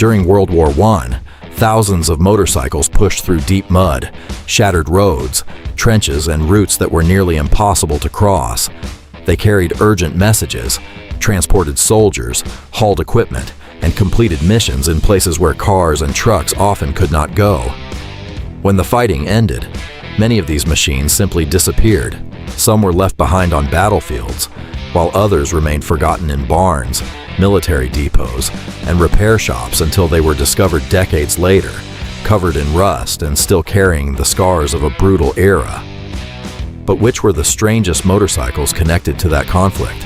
During World War I, thousands of motorcycles pushed through deep mud, shattered roads, trenches, and routes that were nearly impossible to cross. They carried urgent messages, transported soldiers, hauled equipment, and completed missions in places where cars and trucks often could not go. When the fighting ended, many of these machines simply disappeared. Some were left behind on battlefields, while others remained forgotten in barns, military depots, and repair shops until they were discovered decades later, covered in rust and still carrying the scars of a brutal era. But which were the strangest motorcycles connected to that conflict?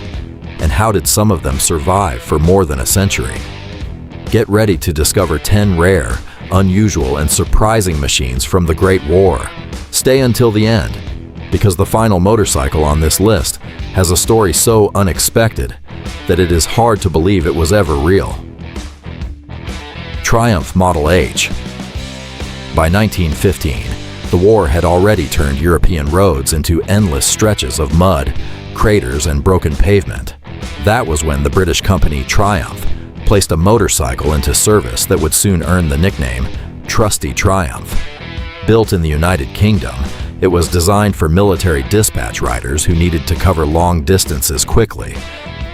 And how did some of them survive for more than a century? Get ready to discover 10 rare, unusual, and surprising machines from the Great War. Stay until the end, because the final motorcycle on this list has a story so unexpected that it is hard to believe it was ever real. Triumph Model H. By 1915, the war had already turned European roads into endless stretches of mud, craters, and broken pavement. That was when the British company Triumph placed a motorcycle into service that would soon earn the nickname Trusty Triumph. Built in the United Kingdom, it was designed for military dispatch riders who needed to cover long distances quickly,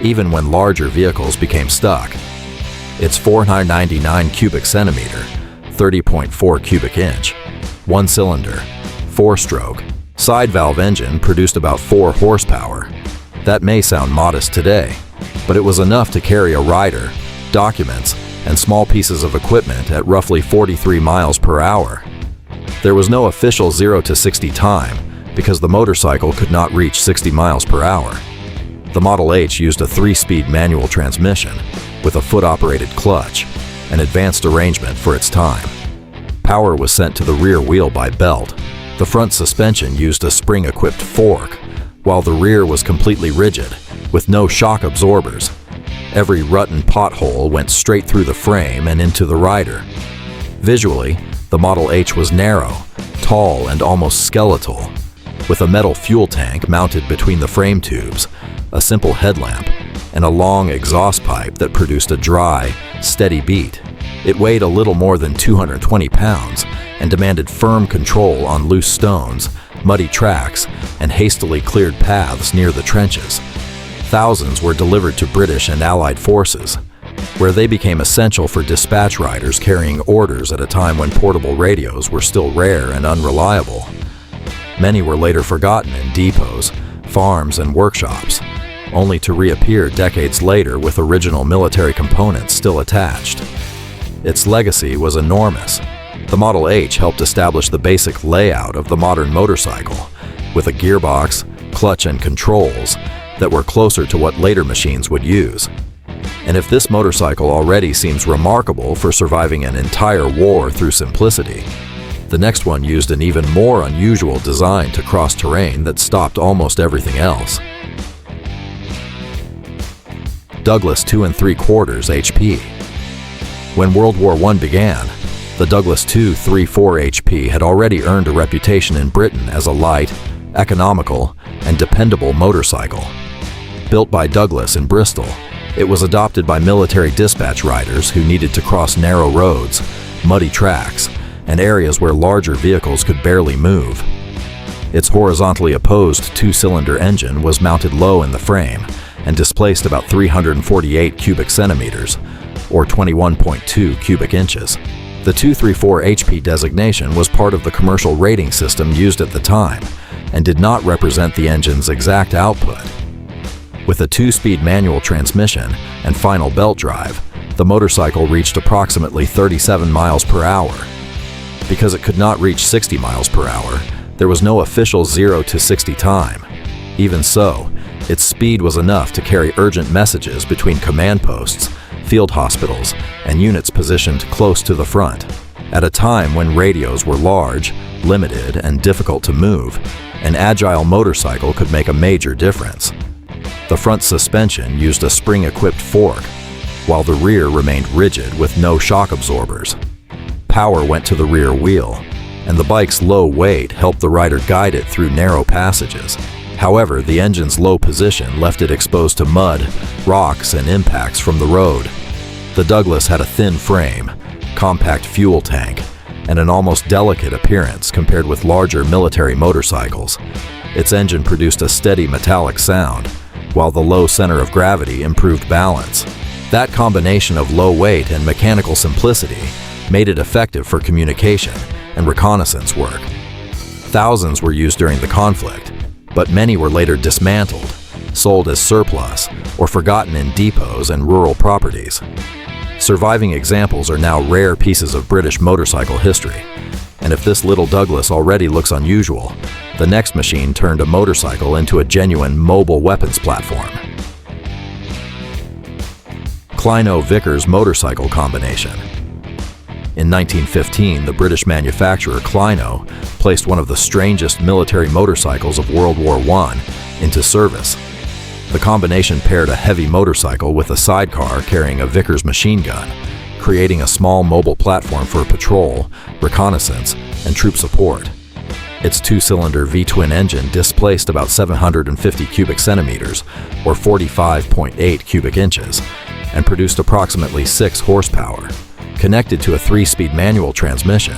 even when larger vehicles became stuck. Its 499 cubic centimeter, 30.4 cubic inch, one-cylinder, four-stroke, side-valve engine produced about 4 horsepower. That may sound modest today, but it was enough to carry a rider, documents, and small pieces of equipment at roughly 43 miles per hour. There was no official 0 to 60 time because the motorcycle could not reach 60 miles per hour. The Model H used a 3-speed manual transmission with a foot-operated clutch, an advanced arrangement for its time. Power was sent to the rear wheel by belt. The front suspension used a spring-equipped fork, while the rear was completely rigid, with no shock absorbers. Every rut and pothole went straight through the frame and into the rider. Visually, the Model H was narrow, tall, and almost skeletal, with a metal fuel tank mounted between the frame tubes, a simple headlamp, and a long exhaust pipe that produced a dry, steady beat. It weighed a little more than 220 pounds and demanded firm control on loose stones, muddy tracks, and hastily cleared paths near the trenches. Thousands were delivered to British and Allied forces, where they became essential for dispatch riders carrying orders at a time when portable radios were still rare and unreliable. Many were later forgotten in depots, farms, and workshops, only to reappear decades later with original military components still attached. Its legacy was enormous. The Model H helped establish the basic layout of the modern motorcycle, with a gearbox, clutch, and controls that were closer to what later machines would use. And if this motorcycle already seems remarkable for surviving an entire war through simplicity, the next one used an even more unusual design to cross terrain that stopped almost everything else. Douglas 2 3/4 HP. When World War I began, the Douglas 2 3/4 HP had already earned a reputation in Britain as a light, economical, and dependable motorcycle. Built by Douglas in Bristol, it was adopted by military dispatch riders who needed to cross narrow roads, muddy tracks, and areas where larger vehicles could barely move. Its horizontally opposed 2-cylinder engine was mounted low in the frame and displaced about 348 cubic centimeters, or 21.2 cubic inches. The 234 HP designation was part of the commercial rating system used at the time and did not represent the engine's exact output. With a 2-speed manual transmission and final belt drive, the motorcycle reached approximately 37 miles per hour. Because it could not reach 60 miles per hour, there was no official 0 to 60 time. Even so, its speed was enough to carry urgent messages between command posts, field hospitals, and units positioned close to the front. At a time when radios were large, limited, and difficult to move, an agile motorcycle could make a major difference. The front suspension used a spring-equipped fork, while the rear remained rigid with no shock absorbers. Power went to the rear wheel, and the bike's low weight helped the rider guide it through narrow passages. However, the engine's low position left it exposed to mud, rocks, and impacts from the road. The Douglas had a thin frame, compact fuel tank, and an almost delicate appearance compared with larger military motorcycles. Its engine produced a steady metallic sound, while the low center of gravity improved balance. That combination of low weight and mechanical simplicity made it effective for communication and reconnaissance work. Thousands were used during the conflict, but many were later dismantled, sold as surplus, or forgotten in depots and rural properties. Surviving examples are now rare pieces of British motorcycle history, and if this little Douglas already looks unusual, the next machine turned a motorcycle into a genuine mobile weapons platform. Clyno Vickers motorcycle combination. In 1915, the British manufacturer Clyno placed one of the strangest military motorcycles of World War I into service. The combination paired a heavy motorcycle with a sidecar carrying a Vickers machine gun, creating a small mobile platform for patrol, reconnaissance, and troop support. Its two-cylinder V-twin engine displaced about 750 cubic centimeters, or 45.8 cubic inches, and produced approximately 6 horsepower. Connected to a 3-speed manual transmission,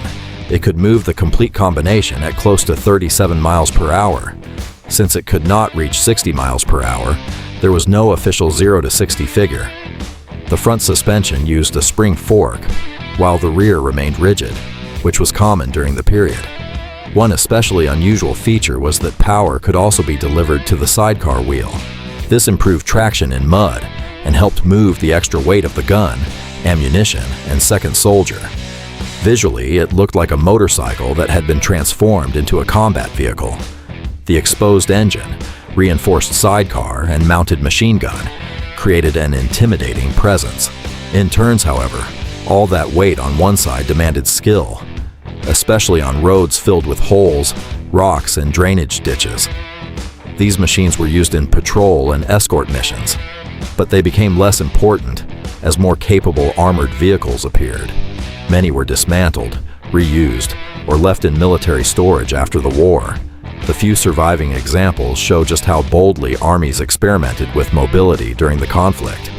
it could move the complete combination at close to 37 miles per hour. Since it could not reach 60 miles per hour, there was no official 0 to 60 figure. The front suspension used a spring fork, while the rear remained rigid, which was common during the period. One especially unusual feature was that power could also be delivered to the sidecar wheel. This improved traction in mud and helped move the extra weight of the gun, ammunition, and second soldier. Visually, it looked like a motorcycle that had been transformed into a combat vehicle. The exposed engine, reinforced sidecar, and mounted machine gun created an intimidating presence. In turns, however, all that weight on one side demanded skill, especially on roads filled with holes, rocks, and drainage ditches. These machines were used in patrol and escort missions, but they became less important as more capable armored vehicles appeared. Many were dismantled, reused, or left in military storage after the war. The few surviving examples show just how boldly armies experimented with mobility during the conflict.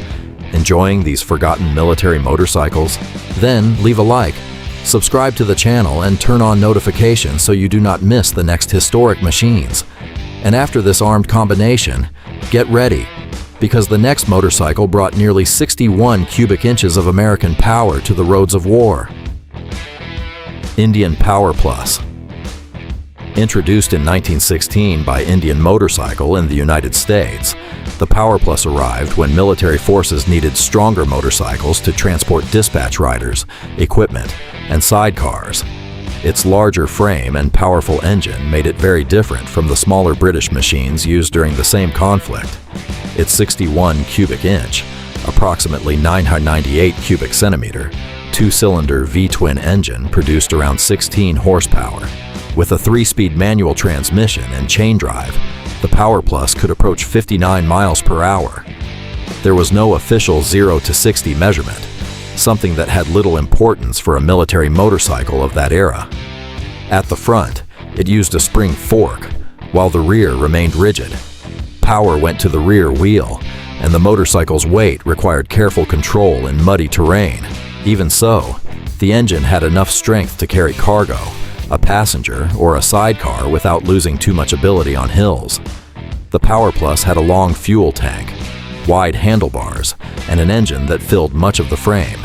Enjoying these forgotten military motorcycles? Then leave a like, subscribe to the channel, and turn on notifications so you do not miss the next historic machines. And after this armed combination, get ready, because the next motorcycle brought nearly 61 cubic inches of American power to the roads of war. Indian Power Plus. Introduced in 1916 by Indian Motorcycle in the United States, the Power Plus arrived when military forces needed stronger motorcycles to transport dispatch riders, equipment, and sidecars. Its larger frame and powerful engine made it very different from the smaller British machines used during the same conflict. Its 61 cubic inch, approximately 998 cubic centimeter, two-cylinder V-twin engine produced around 16 horsepower. With a 3-speed manual transmission and chain drive, the Power Plus could approach 59 miles per hour. There was no official 0 to 60 measurement, something that had little importance for a military motorcycle of that era. At the front, it used a spring fork, while the rear remained rigid. Power went to the rear wheel, and the motorcycle's weight required careful control in muddy terrain. Even so, the engine had enough strength to carry cargo, a passenger, or a sidecar without losing too much ability on hills. The Power Plus had a long fuel tank, wide handlebars, and an engine that filled much of the frame.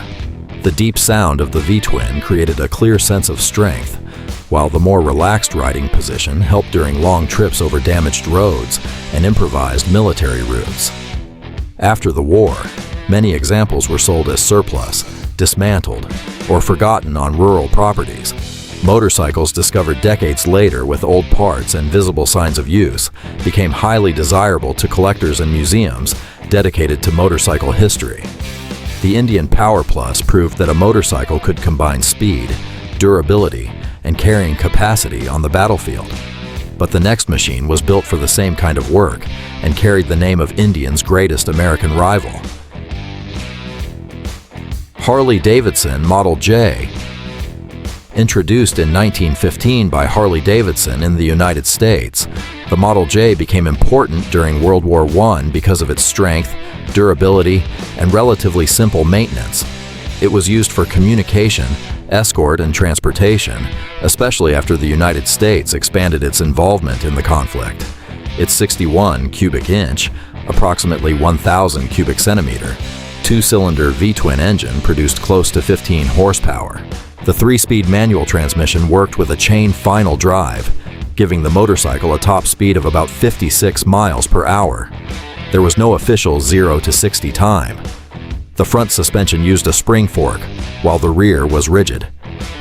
The deep sound of the V-twin created a clear sense of strength, while the more relaxed riding position helped during long trips over damaged roads and improvised military routes. After the war, many examples were sold as surplus, dismantled, or forgotten on rural properties. Motorcycles discovered decades later with old parts and visible signs of use became highly desirable to collectors and museums dedicated to motorcycle history. The Indian Power Plus proved that a motorcycle could combine speed, durability, and carrying capacity on the battlefield. But the next machine was built for the same kind of work and carried the name of Indian's greatest American rival. Harley-Davidson Model J. Introduced in 1915 by Harley-Davidson in the United States, the Model J became important during World War I because of its strength, durability, and relatively simple maintenance. It was used for communication, escort, and transportation, especially after the United States expanded its involvement in the conflict. Its 61 cubic inch, approximately 1,000 cubic centimeter, two-cylinder V-twin engine produced close to 15 horsepower. The 3-speed manual transmission worked with a chain final drive, giving the motorcycle a top speed of about 56 miles per hour. There was no official 0 to 60 time. The front suspension used a spring fork, while the rear was rigid.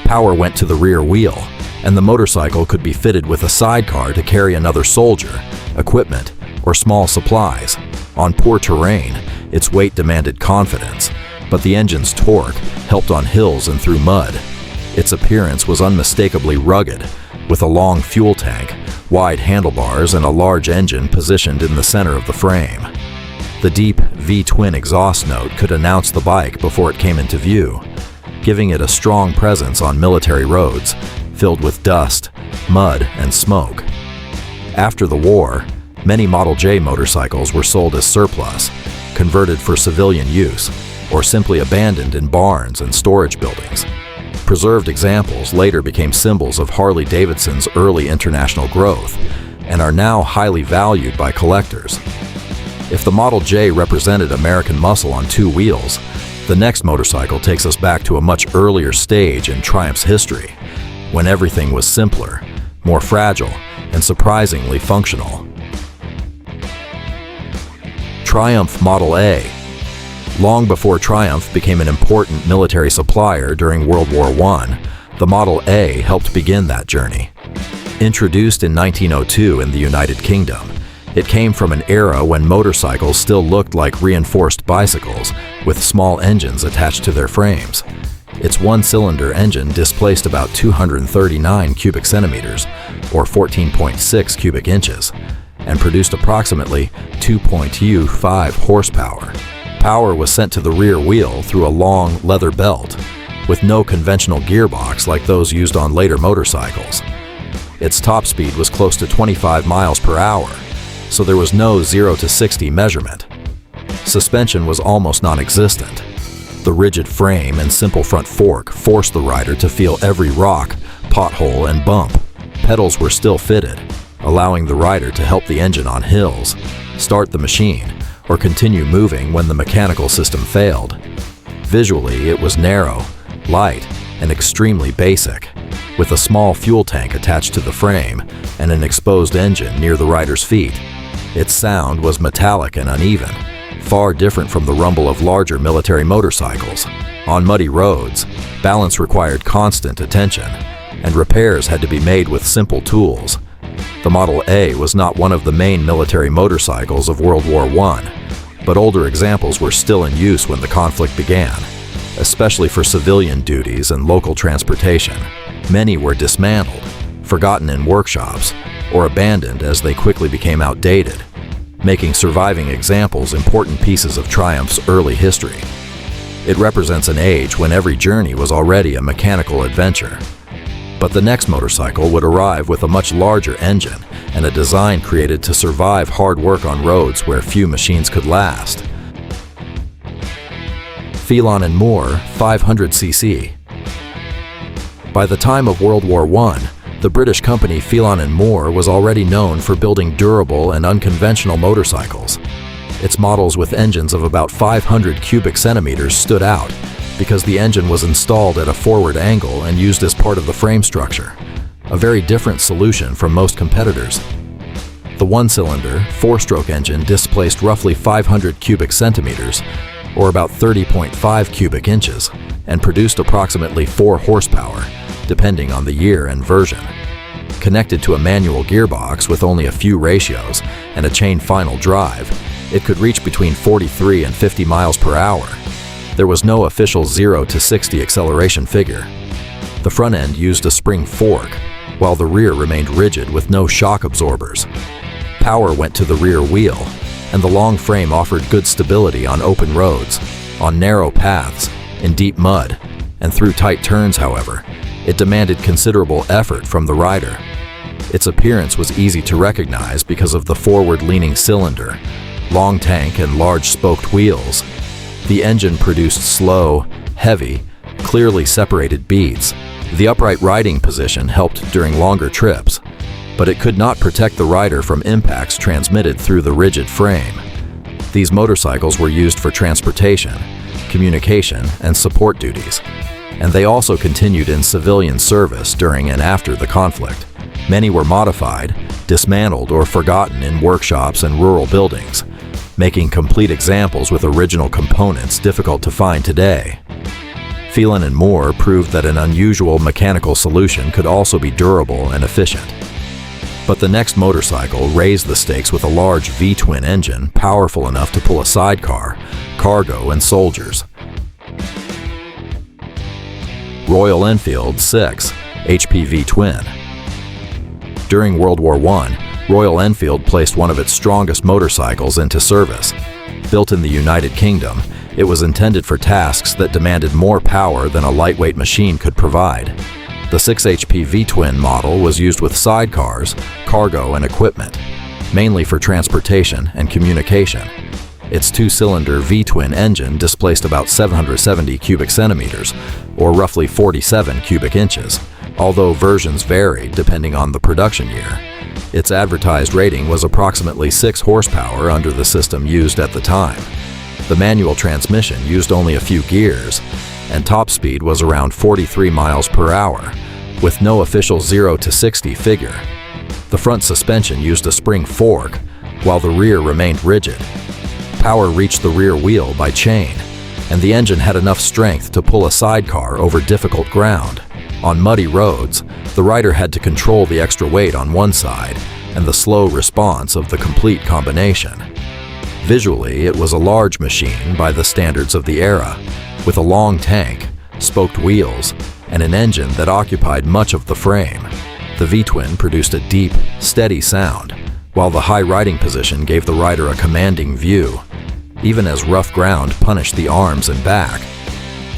Power went to the rear wheel, and the motorcycle could be fitted with a sidecar to carry another soldier, equipment, or small supplies. On poor terrain, its weight demanded confidence, but the engine's torque helped on hills and through mud. Its appearance was unmistakably rugged, with a long fuel tank, wide handlebars, and a large engine positioned in the center of the frame. The deep V-twin exhaust note could announce the bike before it came into view, giving it a strong presence on military roads filled with dust, mud, and smoke. After the war, many Model J motorcycles were sold as surplus, converted for civilian use, or simply abandoned in barns and storage buildings. Preserved examples later became symbols of Harley-Davidson's early international growth and are now highly valued by collectors. If the Model J represented American muscle on two wheels, the next motorcycle takes us back to a much earlier stage in Triumph's history, when everything was simpler, more fragile, and surprisingly functional. Triumph Model A. Long before Triumph became an important military supplier during World War I, the Model A helped begin that journey. Introduced in 1902 in the United Kingdom, it came from an era when motorcycles still looked like reinforced bicycles with small engines attached to their frames. Its one-cylinder engine displaced about 239 cubic centimeters, or 14.6 cubic inches, and produced approximately 2.25 horsepower. Power was sent to the rear wheel through a long leather belt, with no conventional gearbox like those used on later motorcycles. Its top speed was close to 25 miles per hour, so there was no 0 to 60 measurement. Suspension was almost non-existent. The rigid frame and simple front fork forced the rider to feel every rock, pothole, and bump. Pedals were still fitted, allowing the rider to help the engine on hills, start the machine, or continue moving when the mechanical system failed. Visually, it was narrow, light, and extremely basic, with a small fuel tank attached to the frame and an exposed engine near the rider's feet. Its sound was metallic and uneven, far different from the rumble of larger military motorcycles. On muddy roads, balance required constant attention, and repairs had to be made with simple tools. The Model A was not one of the main military motorcycles of World War I, but older examples were still in use when the conflict began, especially for civilian duties and local transportation. Many were dismantled, forgotten in workshops, or abandoned as they quickly became outdated, making surviving examples important pieces of Triumph's early history. It represents an age when every journey was already a mechanical adventure. But the next motorcycle would arrive with a much larger engine and a design created to survive hard work on roads where few machines could last. Phelon and Moore 500cc. By the time of World War I, the British company Phelon and Moore was already known for building durable and unconventional motorcycles. Its models with engines of about 500 cubic centimeters stood out because the engine was installed at a forward angle and used as part of the frame structure, a very different solution from most competitors. The one-cylinder, four-stroke engine displaced roughly 500 cubic centimeters, or about 30.5 cubic inches, and produced approximately 4 horsepower, depending on the year and version. Connected to a manual gearbox with only a few ratios and a chain final drive, it could reach between 43 and 50 miles per hour. There was no official 0 to 60 acceleration figure. The front end used a spring fork, while the rear remained rigid with no shock absorbers. Power went to the rear wheel, and the long frame offered good stability on open roads, on narrow paths, in deep mud, and through tight turns. However, it demanded considerable effort from the rider. Its appearance was easy to recognize because of the forward-leaning cylinder, long tank and large spoked wheels. The engine produced slow, heavy, clearly separated beats. The upright riding position helped during longer trips, but it could not protect the rider from impacts transmitted through the rigid frame. These motorcycles were used for transportation, communication, and support duties, and they also continued in civilian service during and after the conflict. Many were modified, dismantled, or forgotten in workshops and rural buildings, making complete examples with original components difficult to find today. Phelon and Moore proved that an unusual mechanical solution could also be durable and efficient. But the next motorcycle raised the stakes with a large V-twin engine powerful enough to pull a sidecar, cargo, and soldiers. Royal Enfield 6 HP V-twin. During World War I, Royal Enfield placed one of its strongest motorcycles into service. Built in the United Kingdom, it was intended for tasks that demanded more power than a lightweight machine could provide. The 6 HP V-twin model was used with sidecars, cargo, and equipment, mainly for transportation and communication. Its two-cylinder V-twin engine displaced about 770 cubic centimeters, or roughly 47 cubic inches, although versions varied depending on the production year. Its advertised rating was approximately 6 horsepower under the system used at the time. The manual transmission used only a few gears, and top speed was around 43 miles per hour, with no official 0 to 60 figure. The front suspension used a spring fork, while the rear remained rigid. Power reached the rear wheel by chain, and the engine had enough strength to pull a sidecar over difficult ground. On muddy roads, the rider had to control the extra weight on one side and the slow response of the complete combination. Visually, it was a large machine by the standards of the era, with a long tank, spoked wheels, and an engine that occupied much of the frame. The V-twin produced a deep, steady sound, while the high riding position gave the rider a commanding view, even as rough ground punished the arms and back.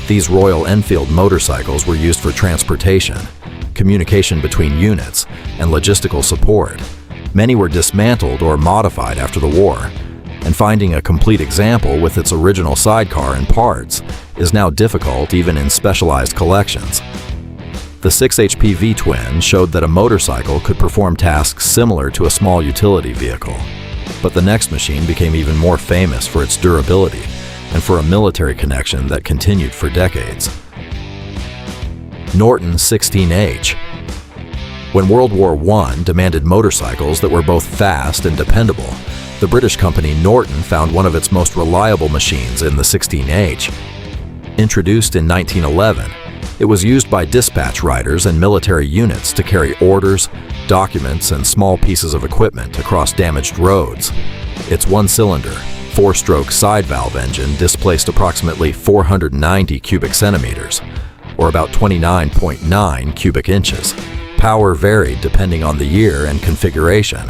These Royal Enfield motorcycles were used for transportation, communication between units, and logistical support. Many were dismantled or modified after the war, and finding a complete example with its original sidecar and parts is now difficult even in specialized collections. The 6 HP V-twin showed that a motorcycle could perform tasks similar to a small utility vehicle. But the next machine became even more famous for its durability and for a military connection that continued for decades. Norton 16H. When World War I demanded motorcycles that were both fast and dependable, the British company Norton found one of its most reliable machines in the 16H. Introduced in 1911, it was used by dispatch riders and military units to carry orders, documents, and small pieces of equipment across damaged roads. Its one-cylinder, 4-stroke side valve engine displaced approximately 490 cubic centimeters, or about 29.9 cubic inches. Power varied depending on the year and configuration,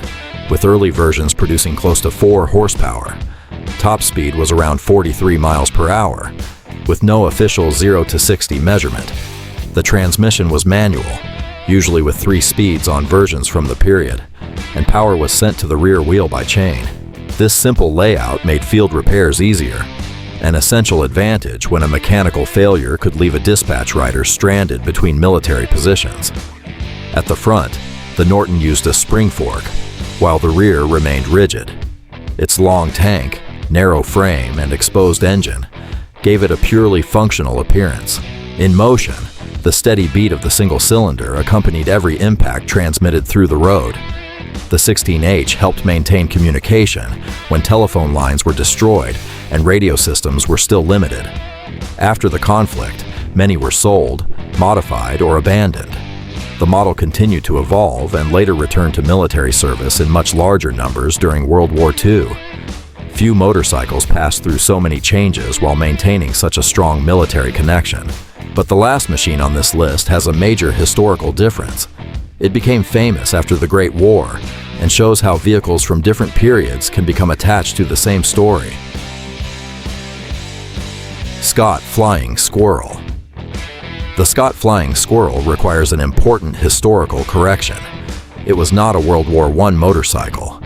with early versions producing close to 4 horsepower. Top speed was around 43 miles per hour, with no official 0 to 60 measurement. The transmission was manual, usually with 3 speeds on versions from the period, and power was sent to the rear wheel by chain. This simple layout made field repairs easier, an essential advantage when a mechanical failure could leave a dispatch rider stranded between military positions. At the front, the Norton used a spring fork, while the rear remained rigid. Its long tank, narrow frame, and exposed engine gave it a purely functional appearance. In motion, the steady beat of the single cylinder accompanied every impact transmitted through the road. The 16H helped maintain communication when telephone lines were destroyed and radio systems were still limited. After the conflict, many were sold, modified, or abandoned. The model continued to evolve and later returned to military service in much larger numbers during World War II. Few motorcycles passed through so many changes while maintaining such a strong military connection. But the last machine on this list has a major historical difference. It became famous after the Great War and shows how vehicles from different periods can become attached to the same story. Scott Flying Squirrel. The Scott Flying Squirrel requires an important historical correction. It was not a World War I motorcycle.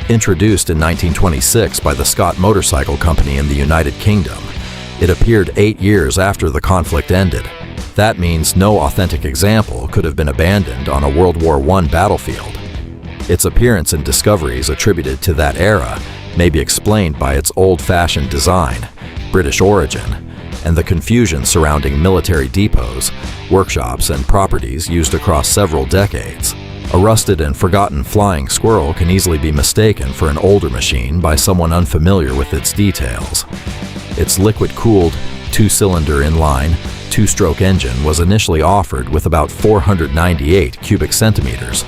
Introduced in 1926 by the Scott Motorcycle Company in the United Kingdom, it appeared 8 years after the conflict ended. That means no authentic example could have been abandoned on a World War I battlefield. Its appearance and discoveries attributed to that era may be explained by its old-fashioned design, British origin, and the confusion surrounding military depots, workshops, and properties used across several decades. A rusted and forgotten flying Squirrel can easily be mistaken for an older machine by someone unfamiliar with its details. Its liquid-cooled, two-cylinder inline, two-stroke engine was initially offered with about 498 cubic centimeters,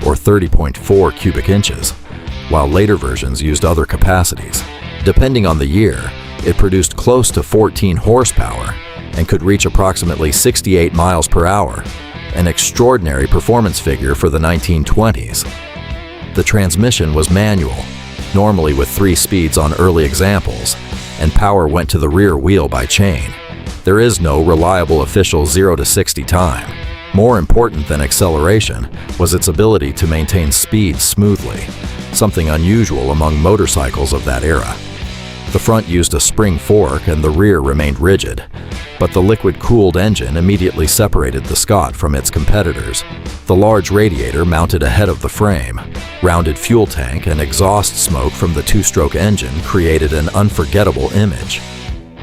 or 30.4 cubic inches, while later versions used other capacities. Depending on the year, it produced close to 14 horsepower and could reach approximately 68 miles per hour, an extraordinary performance figure for the 1920s. The transmission was manual, normally with 3 speeds on early examples, and power went to the rear wheel by chain. There is no reliable official 0 to 60 time. More important than acceleration was its ability to maintain speed smoothly, something unusual among motorcycles of that era. The front used a spring fork and the rear remained rigid, but the liquid-cooled engine immediately separated the Scott from its competitors. The large radiator mounted ahead of the frame, rounded fuel tank, and exhaust smoke from the two-stroke engine created an unforgettable image.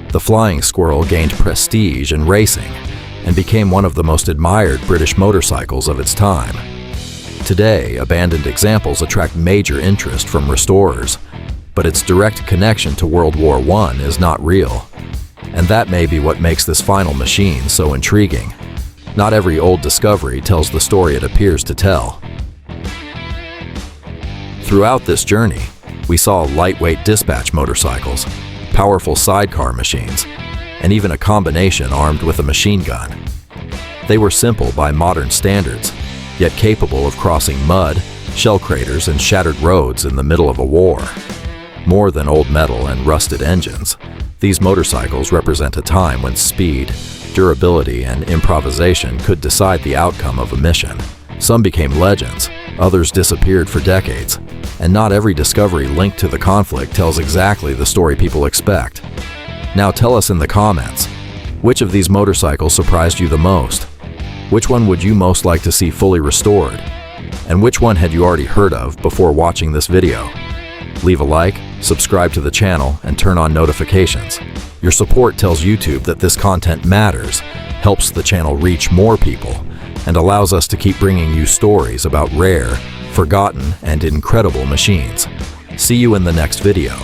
The Flying Squirrel gained prestige in racing and became one of the most admired British motorcycles of its time. Today, abandoned examples attract major interest from restorers, but its direct connection to World War I is not real. And that may be what makes this final machine so intriguing. Not every old discovery tells the story it appears to tell. Throughout this journey, we saw lightweight dispatch motorcycles, powerful sidecar machines, and even a combination armed with a machine gun. They were simple by modern standards, yet capable of crossing mud, shell craters, and shattered roads in the middle of a war. More than old metal and rusted engines, these motorcycles represent a time when speed, durability, and improvisation could decide the outcome of a mission. Some became legends, others disappeared for decades, and not every discovery linked to the conflict tells exactly the story people expect. Now tell us in the comments, which of these motorcycles surprised you the most? Which one would you most like to see fully restored? And which one had you already heard of before watching this video? Leave a like, subscribe to the channel, and turn on notifications. Your support tells YouTube that this content matters, helps the channel reach more people, and allows us to keep bringing you stories about rare, forgotten, and incredible machines. See you in the next video.